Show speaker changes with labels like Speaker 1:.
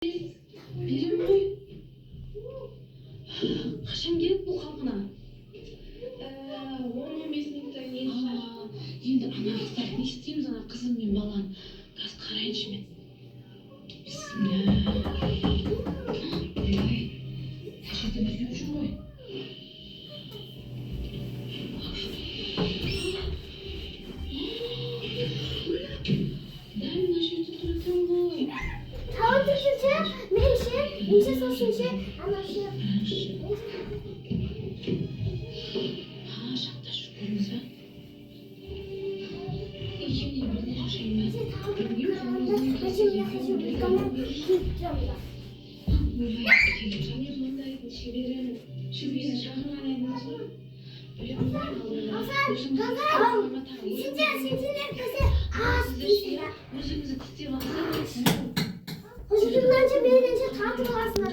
Speaker 1: Birim Kaçan gelip bu kalkına. Onun besmekten gençler. Енді анализдар не істейміз ана қызым мен баланы қазір қарайыншы мен. Бісміллә. Ой, жерде біліп жүр ғой. Дәл мына жерде тұр екен ғой.
Speaker 2: Тауын түсінше, мен ше, менше сосын ше, ана ше.
Speaker 1: Жақта жүр көріңіз бе? Екеуіне бірдей жасаймын.
Speaker 2: Сен тауын қарағанда, әжем я хочу бұлқанын кетeceğim da.
Speaker 1: Және мұндайды шеберені шағынған едіңіз ғой.
Speaker 2: Сенсен кесе аз дейсің ба?
Speaker 1: Өзіңізді тістеп алсаңыз.
Speaker 2: Өзіңнен же менен же тартып аласыңдар.